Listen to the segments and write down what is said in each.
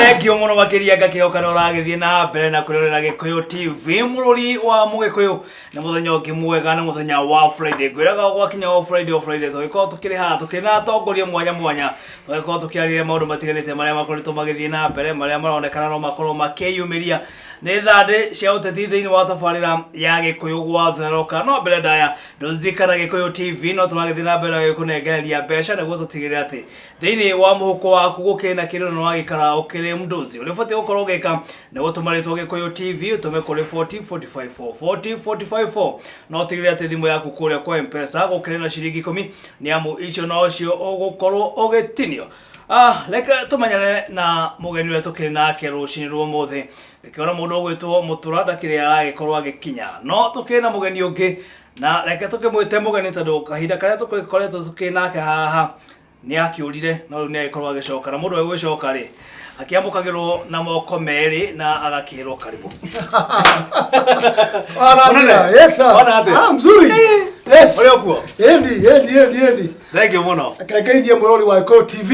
Thank you muno makiria ngakihoka no ragithie na mbere na kurorera Gikuyu TV mururi wa Mugikuyu ni muthenya ungi mwega na muthenya wa Friday gwiraga gwakinya wa Friday twiko tukiri ha tukina tongoria mwanya twiko tukiarire maundu matiganite maria makoritwo magithie na mbere maria maronekana no makorwo makiyumiria ni thande cia uteti thiini wa tabarira ya Gikuyu gwatheroka no mbere ndaya nduzikana Gikuyu TV no turagithie na mbere kunengereria mbeca niguo tutigire ati thiini wa muhuko waku gukina kindu no wagikara ukiri mnduzi ulifati ukorwo gika ni gutumaritwo Gikuyu TV utume kuri 40454 no tigire ati thimu yaku kuria kwa M-Pesa gukire na ciringi 10 ni amu icio no cio ugukorwo ugitinio. Leka tumanyane na mugeni wetu kiri nake rucini rwo muthi ikiona mundu gwitwo muturada kiri aragikorwo agikinya no tukiri na mugeni ungi na leka tukimwite mugeni tondu kahinda karia tukikoretwo tukiri nake haha ni akiurire no riu ni agikorwo agicoka na mundu we gwicoka ri akiamukagirwo na moko meri na agakirwo karibu. Yes sir. Mzuri. Yes. Oliokuo. Endi. Thank you muno. Akageithia murori wa Gikuyu TV.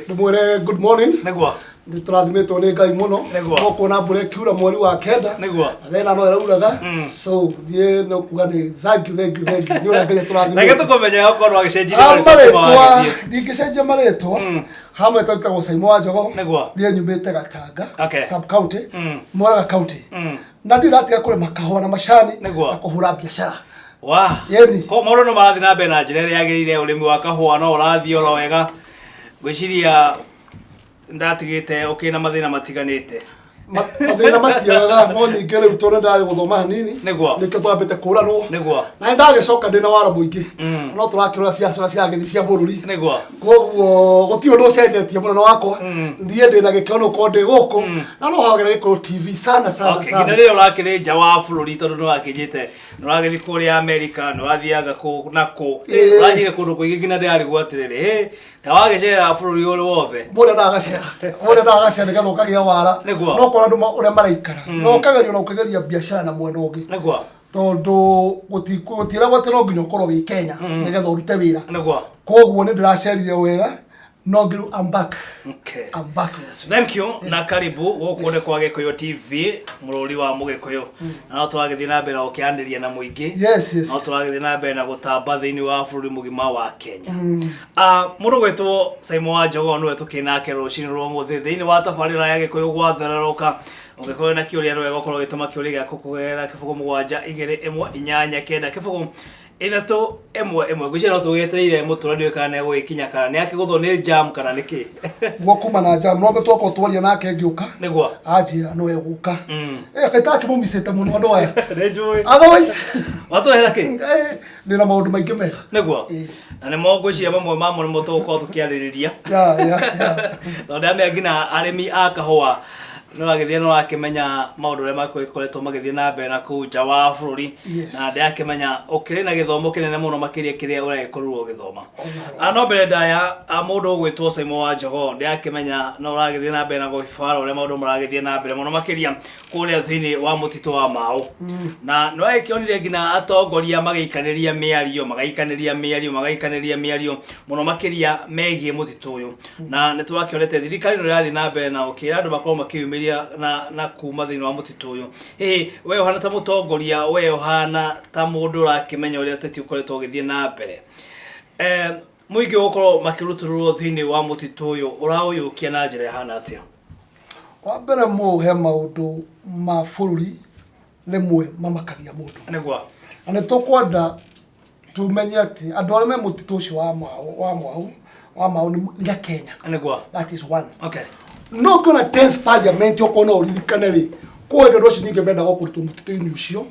Ndumwire good morning. Negwa. Nditrathimitwo ni Ngai muno. No kuona mbura kiura mweri wa kenda. Negwa. Thena no irauraga. So ye no kuga ni thank you. Ni ura Ngai turathimira. Ngai tukomenya okorwo agicenjia maritwa. Ndingicenjia maritwa. Hamwe twitagwo Saimo wa Njogo. Ndiye nyumite Gatanga. Sub county. Murang'a county. Na ndiratiga kure makahwa na macani na kuhura biashara. Yeni. Ko maundu no marathi na mbere na njira iria yagirire urimi wa kahua no urathi oro wega. Gwiciria ndatigite ukina mathina matiganite. Mathina matiaga no ninge riu tondu ndari guthoma hanini. Nike twambite kuranwo. Na ndagicoka ndina wara muingi. No turakirora ciacara cia githi cia bururi. Koguo gutio no cenjetie muno no wakwa. Ndie ndina gikeno ko ndi guku. Na no hagera Gikuyu TV sana. Ngina ri urakiri nja wa bururi tondu no akijite. No ragithi kuria America no athiaga ku nako. Urajire kundu kuingi ngina ndari gwatiriri. Kawagicera bururi uri wothe. Mure ndagacera ngathukagia wara. No kwa andu uria maraikara. No kagerio no kageria biashara na mwena ungi. Tondu gutira gwatira nginya ukorwo wi Kenya nigetha urute wira. Koguo ni ndiracerire wega. No ngiru I'm back. Okay. I'm back. Thank you. Na karibu gukune kwa Gikuyu TV murori wa Mugikuyu. Na no twagithie na mbere ukiandiria na muingi. Yes. No twagithie na mbere na gutamba thiini wa bururi mugima wa Kenya. Mundu gwitwo Saimo wa Njogo no tukinake rucini rwo muthi thiini wa tabarira ya Gikuyu gwathereroka. Ungikorwo na kiuria no wega ukorwo gituma kiuria gyaku kugera kibugu 7-2-1-9-9 kibugu 3-1-1 gwicira tugeteire muturani kana gwikinya kana ni akigutho ni jam kana niki gwakuma na jam no betwako twaria nake ngiuka nigwa ajira no eguka kaitaki mumisete muno ndo aya nejui otherwise watu hera ki ni na maundu maingi mega nigwa na ni mogwiciria mamwe mamwe ni mutuko tukiaririria tondu ame ngina arimi akahwa no agithie no akimenya maundu ria makoretwo magithie na mbere na kuja wa bururi na ndakimenya ukiri na githomo kinene muno makiria kiria uragikorwo githoma no mbere ndaya mundu gwitwo Saimo wa Njogo ndakimenya no uragithie na mbere na gubara uria maundu maragithie na mbere muno makiria kuria thiini wa mutito wa Mau na no aikionire ngina atongoria magikaniria miario muno makiria megie mutito uyu na nitwakionete thirikari no irathi na mbere na ukira andu makorwo makiyumira na kuma thiini wa mutito uyu we ohana ta mutongoria we ohana ta mundu rakimenya uria teti ukoretwo githie na mbere muingi ukorwo makiruturwo thiini wa mutito uyu urauyukia na njira ya hana atia wa mbere muhe maundu ma bururi rimwe mamakagia mundu nigwa ane tukwenda tumenye ati andu aria me mutito ucio wa Mau ni Kenya nigwa that is one. Okay. No gonna 10th parliament okona uririkane ri kwenda roci ninge menda gukurutwo mutito-ini ucio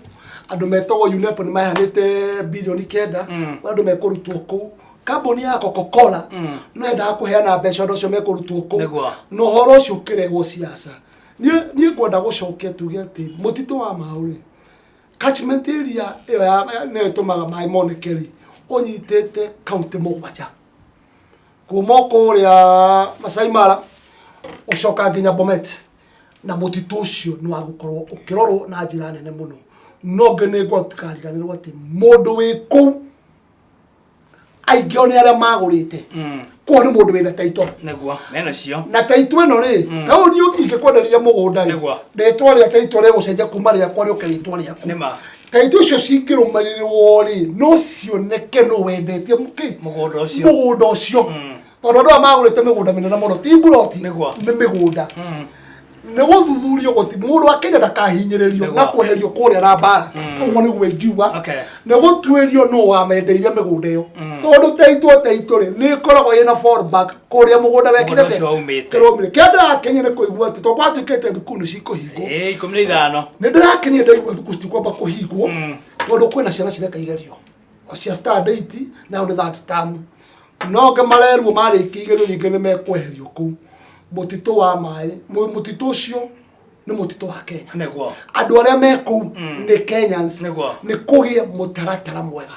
andu metagwo UNEP ni mahanite bilioni 9 andu mekurutwo ku kambuni ya Coca-Cola no enda kuheana mbeca ndo cio mekurutwo ku no horo ucio kirego siasa ni ngwenda gucokia tuge ati mutito wa Mau ri catchment area iyo ya ne tumaga mai monekeri onyitete county mugwanja kuma kuria Masai Mara ucoka nginya Bomet na mutito ucio ni wagukorwo ukirorwo na njira nene muno no ngene ngwa tukariganirwo ati mundu wi ku aingi one aria magurite ko ni mundu wina taito niguo mena cio na taito eno ri tauni ingikwenderia mugunda ri ndetwa ria taito ri gucenjia kuma ria kwa ri ukaitwa ria nima taito cio cingirumarirwo ri no cioneke no wendetie mugunda ucio tondu andu magurite migunda minene muno ti buroti ni migunda ne guthuthurio guti mundu wa Kenya ndakahinyiririo na kweherio kuria na bara uguo niguo ingiuga ne gutwerio no wamendeirie migunda iyo tondu taito ri ni koragwo ina fallback kuria mugunda wekirete kiromire kenda Kenya ne kuigua ati to kwatukite thukuru cikuhingwo 15 ni ndirakenia ndaigua thukuru citikwamba kuhingwo tondu kwina ciana cireka igerio cia standard na ndo that term no ngamareruo mariki igerio nyingi ni mekweherio ku mutito wa mai mutito ucio ni mutito wa Kenya niguo andu aria meku ni Kenyans ni kugie mutaratara mwega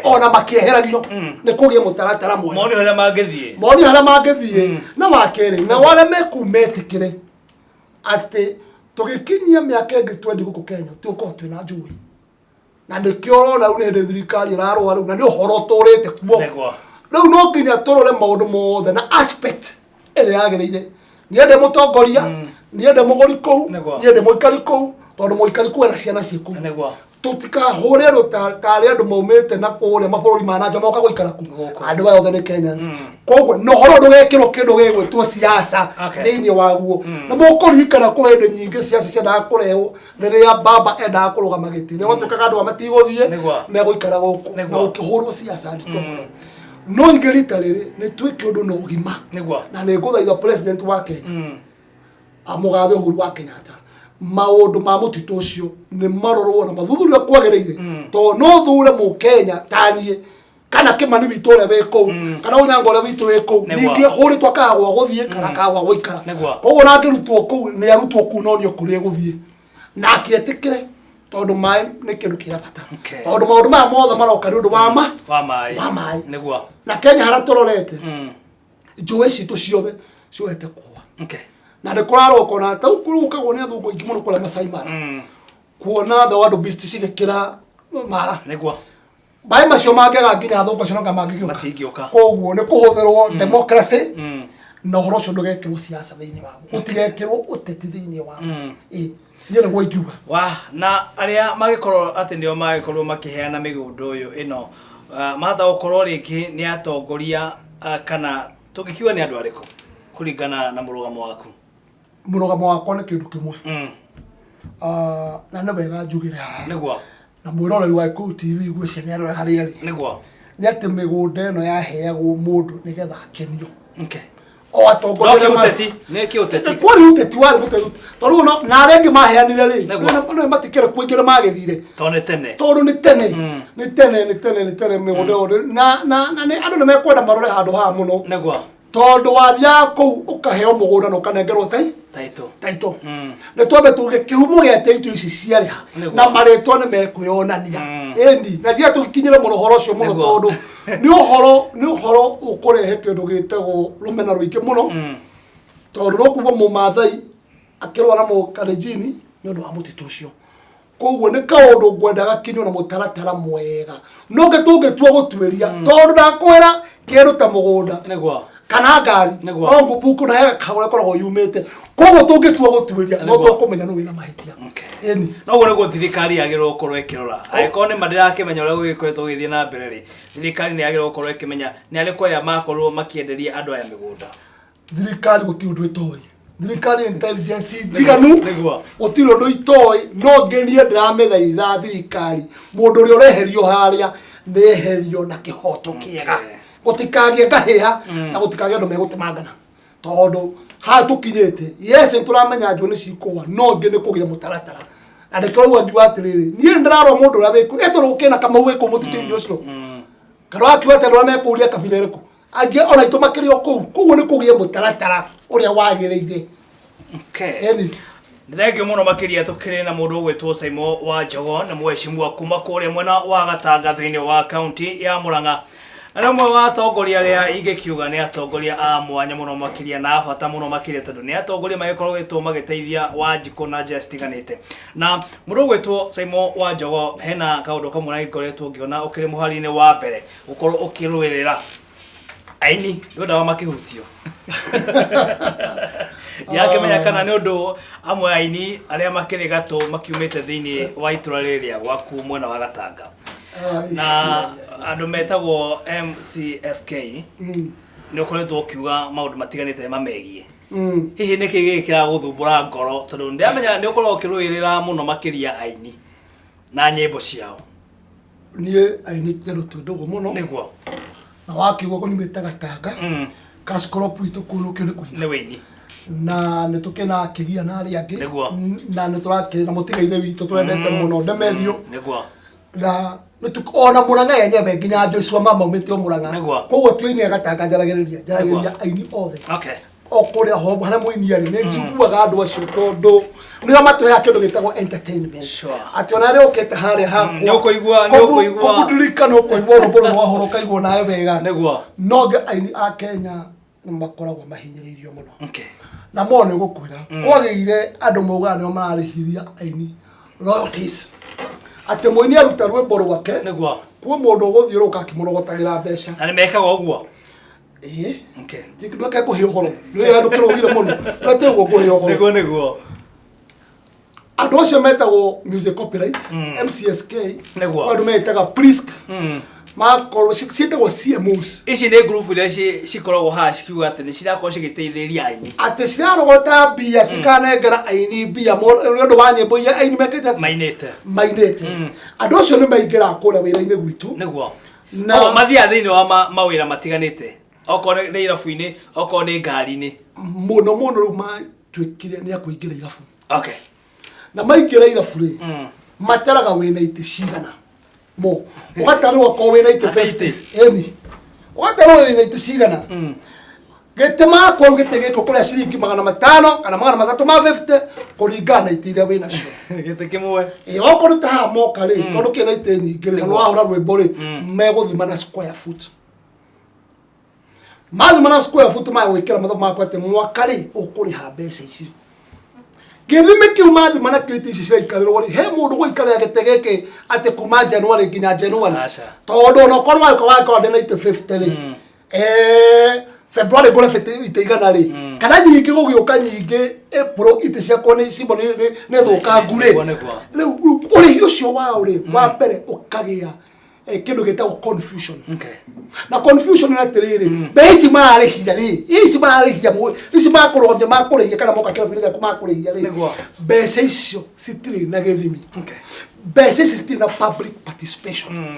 ona makieherario ni kugie mutaratara mwega moni haria mangithie na wakere na wale meku metikire ati tugikinyia miaka ingi 20 guku Kenya tuko twina njui na ndikio na une thirikari rarwa na ni uhoro turite kuo riu no nginya turore maundu mothe na aspect ere yagereire niende mutongoria niende muguri kou niende muikari kou tondu muikari ku na ciana ciku tutikahore rutari andu maumite na kuria mabũrũri ma nanja moka guikara ku andu aya othe ni Kenyans koguo no horo ndugekirwo kindu gigwitwo siasa thiini waguo na mukuririkana ku hinde nyingi siasa ciendaga kurehwo riria baba endaga kurugama giti ni watukaga andu amatiguthie meguikara guku na gukihurwo siasa ndito muno no ingerita riri ni twike undu no ugima na ni nguthaitha president wa Kenya amugathe Uhuru wa Kenyatta maundu ma mutito ucio ni marorwo na mathuthurio kwagereire to no thure mu Kenya tanie kana Kimani witu ule weko kana Onyango ule witu weko ningi huri twakagwa guthie kana kagwa guikara koguo na ngirutwo ku ni arutwo ku no nio kurie guthie na akietikire tondu mai ni kindu kira bata tondu maundu ma mothe maroka ni undu wa mai niguo na Kenya hara turorete njũĩ citu ciothe cioete kuwa na nĩ kũrarwo kona ta ukugagwo nĩ athungu aingĩ mũno kũrĩa Masai Mara kuona the wild beast cigĩkĩra mara niguo maĩ macio mangĩaga nginya athungu acio nonga mangĩgĩũka koguo nĩ kũhũthĩrwo democracy na ũhoro ũcio ndũgekĩrwo siasa thĩinĩ waguo ũtigekĩrwo ũteti thĩinĩ waguo nyene gwa ingiuga na aria magikorwo ati ndio magikorwo makiheana migundo uyu ino matha ukorwo riki ni atongoria kana tugikiwa ni andu ariko kuringana na murugamo wakwa ni kindu kimwe na wega njugire niguo na mwiroreri wa ku TV gwicania ni arora haria ri niguo ni ati migunda ino yaheagwo mundu nigetha akenio o atongoria ni kiuteti kwari uteti wari guteti tondu na arengi maheanire ri no matikire kuingira magithire tondu ni tene migunda na ni andu ni mekwenda marore handu ha muno niguo tondu wathia ku ukaheo mugunda no kanengerwo taito ne twambe tuge kihumo gia taito ici ciari na maretwa ni mekwionania endi na dia tukinyire murohoro cio muno tondu ni uhoro ukurehe kindu gitego rumena ruike muno tondu no kugo mumathai akirwa na mukarejini ni undu wa mutitu ucio koguo ni kaundu ngwendaga kinyo na mutaratara mwega no ngetungetua gutweria tondu ndakwira kiruta mugunda niguo kana ngari no ngubuku na ya kagore koragwo yumite koguo tungitua gutwiria no tukumenya no wina mahitia eni no gore go thirikari yagirwo korwo ikirora aiko ni mandirakimenya uri gugikoretwo githie na mbere ri thirikari ni yagirwo korwo ikimenya ni ariko ya makorwo makienderia andu aya migunda thirikari guti undu itoi thirikari intelligence jiganu guti undu itoi no ngenie ndiramenya thirikari mundu uri ureherio haria neherio na kihoto kiega gutikagie ngahiha na gutikagie andu megutemangana tondu ha tukinyete yes turamenya njũ ni cikũwa no ngi ni kugia mutaratara na ndikauga ngiuga atiriri nie ndirarwo mundu ria wiku eturuke na kamau wiku mutitini ucio karwa akiwate ndo mekuria kabila iriku angi ona itu makirio kuguo ni kugia mutaratara uria wagiriire eni Ndithengio muno makiria tukiri na mundu ugwitwo Saimo wa Njogo na mweshimu wa kuma kuria mwena wa Gatanga thiini wa county ya Murang'a. Aramwe wa atongoria aria ingikiuga ni atongoria a mwanya muno makiria na bata muno makiria tondu ni atongoria magikorwo gwitwo magiteithia Wanjiku na Justiganite. Na mundu ugwitwo Saimo wa Njogo hena kaundu kamwe na ikoretwo ngiona ukiri muhari-ini wa mbere ukorwo ukirwirira aini ndo dawa makihutio yake menya kana ni undu amwe aini aria makiri gato makiumite thiini wa itura riria gwaku mwena wa Gatanga na andu metagwo MCSK ni ukoretwo ukiuga maundu matiganite mamegie hihi niki gikira guthumbura ngoro tondu ndiamenya ni ukorwo ukiruirira muno makiria aini na nyimbo ciao nie aini tero tundogo muno niguo na wakigwo ko nimete Gatanga kaskoropu itukuru kiri kuina ni wini na nitukena kigia na ari angi na niturakiri na mutigaine witu twendete muno ndemethio niguo na nitukona Murang'a yenyewe nginya Joshua mama umete Murang'a koguo tuini Gatanga jaragiriria aini othe okay okuria ho hana muini ari ne njiguaga andu acio tondu nio matuhe kindu gitagwo entertainment ati ona ri ukete haria haku ni ukuigua kudulika no kuigua roboro no horo kaigwo nae wega niguo noge aini a Kenya makoragwo mahinyiriirio muno okay na mone gukwira kwagire andu mauga nio mararihiria aini royalties ati muini aruta rwimbo rwake niguo kwa mundu guthiuruka akimurogotagĩra mbeca na nimekaga uguo okay tikidwa ka kuhio horo ni andu kirogire muno ate uguo kuhio horo niguo andu acio metagwo music copyright MCSK niguo andu metaga Prisk makorwo cietagwo CMOs ici ni group iria cikoragwo haha cikiuga ati ni cirakorwo cigiteithĩrĩria aini ati cirarogota mbia cikanengera aini mbia nĩũndũ wa nyĩmbo iria aini mekĩte mainĩte andũ acio nĩ maingĩra kũrĩa wĩra-inĩ gwitũ nĩguo no mathiaga thĩinĩ wa mawĩra matiganĩte okorwo nĩ irabu-inĩ okorwo nĩ ngari-inĩ mũno rĩu matuĩkire nĩ akũingĩra irabu okay na maingĩra irabu rĩ mataraga wĩna itĩ cigana mo ugatarwo ko wina ite 50 eni ugatarwo wina ite cigana gete ma ko gete geko kuri ciringi 500 kana 350 kuringana ite ira wina cio gete kimwe okorwo ta moka ri tondu kina ite nyingi ri no ahura rwimbo ri meguthima na square foot mana square foot ma gwikira matho makwa ate mwaka ri ukuriha mbeca ici githime kiu mathi mana kiti ici ciraikarĩrwo ri he mundu guikarĩra gĩtĩ gĩkĩ ati kuma January nginya January tondu no korwo wako ndena ite 50 ri February ngore ite igana ri kana nyingi gũgĩũka nyingi April ite ciakwo nĩ cimbo nĩ thũkangu ri rĩu ũrĩhi ũcio wao ri wa mbere ũkagĩa kindu gĩtagwo confusion na confusion ni atiriri besi mararihia ri ici mararihia ici makurobia makurihia kana moka kira vile makurihia ri besi icio citiri na githimi besi ici citiri na public participation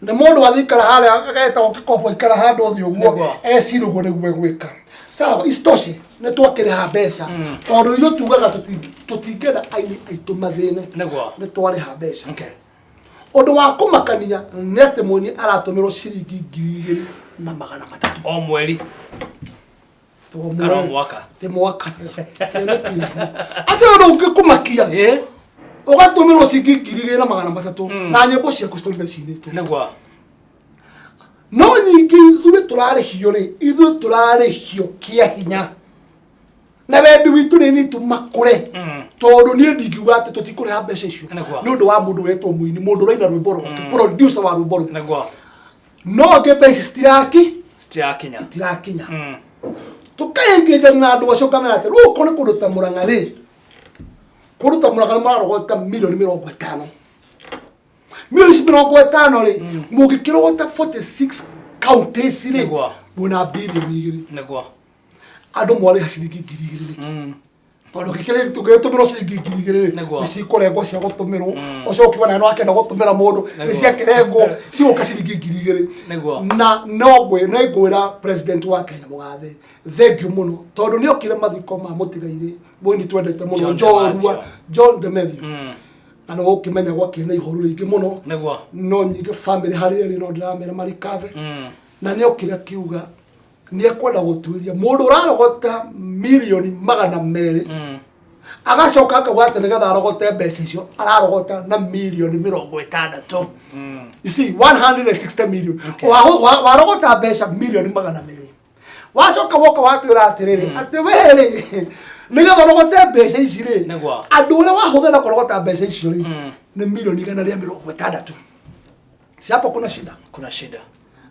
na mundu wathikara haria ageta ukikopo ikara handu othi uguo ecirugo niguo gwika sawa istoshe ne twakiriha mbeca tondu ithu tugaga tutingenda aini aitu mathine ne twariha mbeca odo wa kumakania nete moni aratumirwo ciringi 2,300 o mweri kana mwaka te mwaka ate odo ngikumakia ugatumirwo ciringi 2,300 na nyimbo cia kustorithia cinitwo niguo no nyingi ithure turarihio ri ithure turarihio kia hinya na wendi witu ni tumakure tondu ni ndingiuga ati tutikuriha mbeca icio ni undu wa mundu wetwo muini mundu raina rwimbo producer wa rwimbo no mbeca stirakinya tukaengage na andu acio kamera ati ru kone kuruta Murang'a ri kuruta Murang'a marogota milioni 50 milioni 50 ri mugikirogota 46 counties ri buna bilioni igiri andu mwari ciringi 2,000 tondu gikire tugetumiro ciringi 2,000 nisi kurengwo cia gutumirwo ucio ukibona no akenda gutumira mundu nisi akirengwo cioka ciringi 2,000 na no ngwira president wa Kenya Mugathe thank you muno tondu ni okire mathiko ma mutigaire boni twendete muno John Demethu na no ukimenya gwakina ihoru ringi muno no nyingi family hari ri no ndiramera marikave na ni okire kiuga ni ekwenda gutuiria mundu urarogota milioni 200 agacoka akagwata nigetha arogote mbeca icio ararogota na milioni 60 you see 160 million warogota mbeca milioni 200 wacoka woka watwira atiriri ati weri nigetha urogote mbeca ici ri andu uria wahuthira kurogota mbeca icio ri ni milioni 160 si hapo kuna shida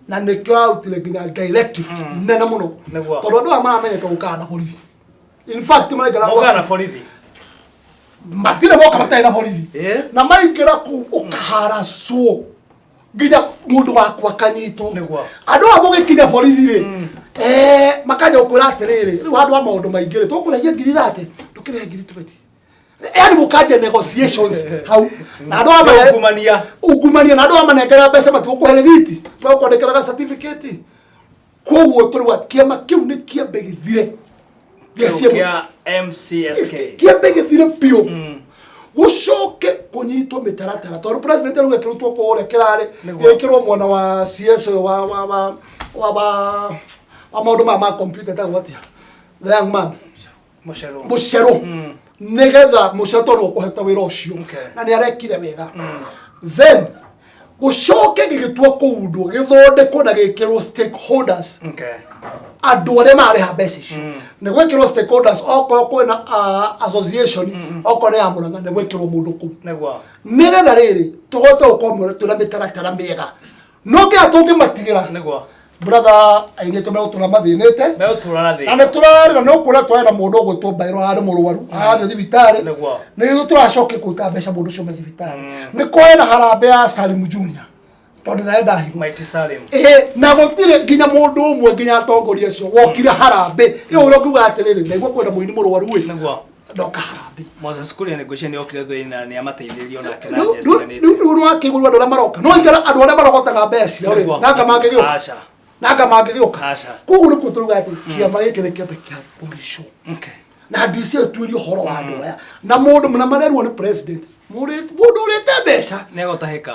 na nikyo autire nginya directive nene muno tondu andu amamenyete gukana borithi in fact maigana borithi matire boka matai na borithi na maingira ku ukaharacwo nginya mundu wakwa kanyito andu abo gikinya borithi ri makanya ukura atiriri riu andu a maundu maingire tukuregia ngiri 30 tukire ngiri 20 yani mukaje negotiations how na andu amanya ugumania na andu amanengera mbeca matukuhere thiti twakwandikiraga certificate koguo turwa kiama kiu ni kiambe githire kia MCSK kiambe githire pio gucoke kunyitwo mitaratara tondu president rĩu ekirutwo kũrĩa kĩrarĩ ekirwo mwana wa CS wa maundu ma computer tagwo atia the young man Muchero nigetha Muchero tondu ũkũheta wĩra ũcio na nĩ arekire wega then gucoke gĩgĩtuo kũundwo gĩthondekwo na gĩkĩrwo stakeholders andu arĩa marĩha mbeca icio nĩ gwĩkĩrwo stakeholders okorwo kwĩna association okorwo nĩ ya Mũrang'a nĩ gwĩkĩrwo mũndũ kũu nĩgetha rĩrĩ tũhote gũkorwo twĩna mĩtaratara mĩega no nginya tũngĩmatigĩra brother ainĩtwo megũtũra mathĩnĩte na nĩ tũrarĩra no kũrĩa twahera mũndũ ũgwĩtwo Mbairũ arĩ mũrwaru agathiĩ thibitarĩ nĩ ithuĩ tũracokia kũruta mbeca mũndũ ũcio me thibitarĩ nĩ kwĩna harambĩ ya Salim Junior tondu naenda higo Mighty Salim na gutire nginya mundu umwe nginya atongoria cio wokire harambe iyo uro kiuga atiriri ndaigwa kwenda muini mũrwaru we ndoka harambe Moses Kuria negotiation yokire thĩina nĩ amateithĩrĩrio na kĩna rĩu no akĩgũrwo andũ arĩa maroka no ingĩra andũ arĩa marogotaga mbeca rĩ nanga mangĩgĩũka koguo nĩkuo tũruga atĩ kĩama gĩkĩ nĩ kĩambe kĩa policio na DC atuĩrie ũhoro wa andũ aya na mũndũ mũna marerwo nĩ president mũndũ ũrĩte mbeca negũtahĩka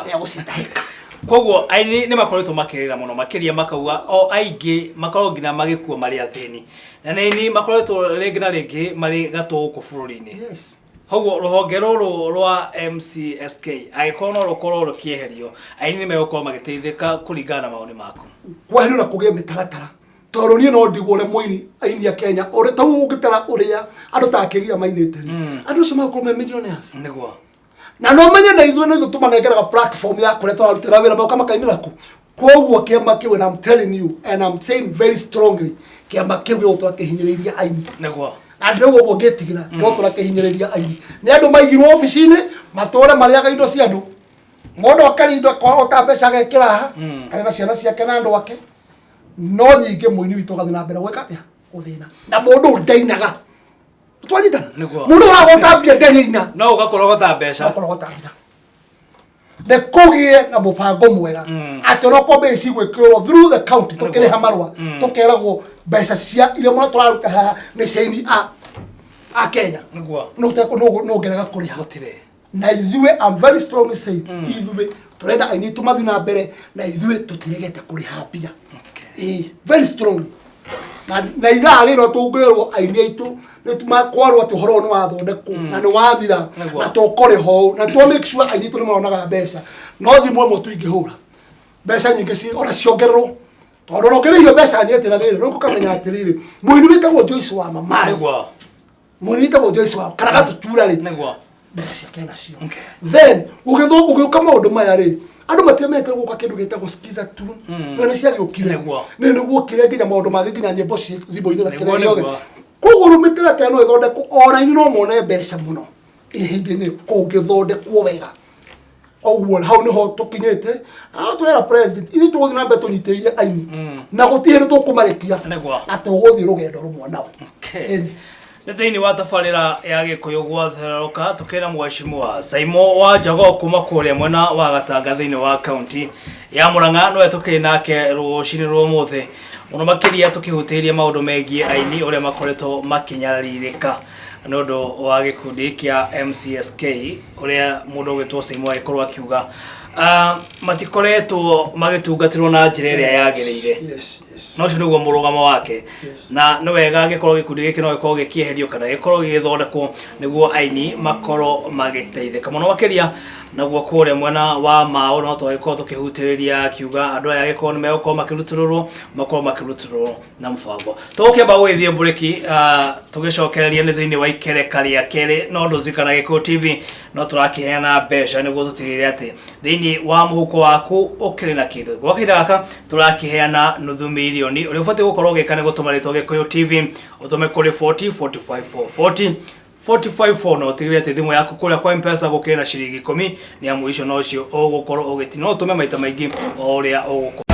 koguo aini nĩ makoretwo makĩrĩra mũno makĩria makauga o aingĩ makorwo nginya magĩkuo marĩ athĩni na nĩ makoretwo rĩngĩ na rĩngĩ marĩ gatũ gũkũ bũrũri-inĩ koguo rũhonge rũrũ rwa MCSK agĩkorwo no rũkorwo rũkĩeherio aini nĩ megũkorwo magĩteithĩka kũringana na maoni maku kwahĩrwo na kũgĩa mĩtaratara tondũ niĩ no ndigwo ũrĩa mũini aini a Kenya ũrĩa ta ũgĩtara ũrĩa andũ takĩgia mainĩte rĩ andũ acio magũkorwo me millionaires nĩguo na no menye na ithuĩ tũmanengeraga platform ya kũrĩa twarutĩra wĩra moka makainĩra ku koguo kĩama kĩu and I'm telling you and I'm saying very strongly kĩama kĩu gĩgũtũra kĩhinyĩrĩria aini nĩguo na ndĩrauga ũguo ngĩtigĩra gũtũra kĩhinyĩrĩria aini nĩ andũ maigirwo obici-inĩ matũre marĩaga indo cia andũ mũndũ akarĩa indo kwahota mbeca agekĩra haha arĩ na ciana ciake na andũ ake no nyingĩ mũini witũ gathiĩ na mbere gwĩka atĩa gũthĩna na mũndũ ndainaga twanyitana mũndũ ũragota mbia ndarĩina no ũgakorogota mbeca nĩ kũgĩe na mũbango mwega atĩ ũrokwo mbeca cigwĩkĩrwo through the county tũkĩrĩha marũa tũkeragwo mbeca cia iria mũno tũraruta haha nĩ ciaini a Kenya no ngerega kũrĩha na ithuĩ I'm very strongly saying ithuĩ tũrenda aini tũmathiĩ na mbere na ithuĩ tũtiregete kũrĩha mbia very strongly na ithaa rĩrĩ tũngĩrwo aini aitũ nĩtũmakwarwo atĩ ũhoro nĩ wathondekwo na nĩ wathira na tũkũrĩho na tũ make sure aini aitũ nĩ maronaga mbeca no thimũ ĩmwe tũingĩhũra mbeca nyingĩ ona ciongererwo tondũ no ũngĩrĩhio mbeca nyingĩ na rĩrĩ rĩu ũkamenya atĩrĩrĩ mũini wĩtagwo Joyce wa Mamari mũini wĩtagwo Joyce wa kana gatũtura rĩ mbeca ciake nacio then ũgĩũka maũndũ maya rĩ andũ matiamete gũka kĩndũ gĩtagwo skiza tu nĩ ciagĩũkire nĩguo kĩrĩa nginya maũndũ mangĩ nginya nyĩmbo thimũ-inĩ na kĩrĩa gĩothe koguo mĩtaratara ĩno ĩthondekwo ona ini no mone mbeca mũno ihinda-inĩ kũngĩthondekwo wega koguo hau nĩho tũkinyĩte twĩra president ithuĩ tũgũthiĩ na mbere tũnyitĩrĩire aini na gũtirĩ hĩndĩ tũkũmarekia na tũgũthiĩ rũgendo rũmwe nao nĩ thĩinĩ wa tabarĩra ya gĩkũyũ gwatherũka tũkĩra Mheshimiwa Simon Wanjagũ kuma kũrĩa mwena wa Gatanga thĩinĩ wa kaunti ya Mũrang'a nowe tũkĩrĩ nake rũcinĩ rwa ũmũthĩ mũno makĩria tũkĩhutĩria maũndũ megiĩ aini ũrĩa makoretwo makĩnyararirĩka nĩ ũndũ wa gĩkundi kĩa MCSK ũrĩa mũndũ ũgwĩtwo Simon agĩkorwo akiuga matikoretwo magĩtungatĩrwo na njĩra ĩrĩa yagĩrĩire no cio niguo murugamo wake na no wega gikorwo gikundi giki no gikorwo gikieherio kana gikorwo githondekwo niguo aini makorwo magiteithika muno makiria naguo kure mwena wa mao no twagikorwo tukihutiriria kiuga andu aya gikorwo nimegukorwo makiruturwo na mfango tukeba gwithie bureki tugicokereria ni thiini wa ikereka ria keri no nduzikana Gikuyu TV no turakiheana mbeca niguo tutigire ati thiini wa muhuko waku ukiri na kindu gwa kahinda gaka turakiheana nuthu milioni uri ubati gukorwo gikane gutuma ritwa Gikuyu TV utume kuri 40 no tigire ati thimu yaku kuria kwa M-Pesa gukira ciringi 10 ni amu icio no cio ugukorwo ugitino utume maita maingi o uria ugukorwo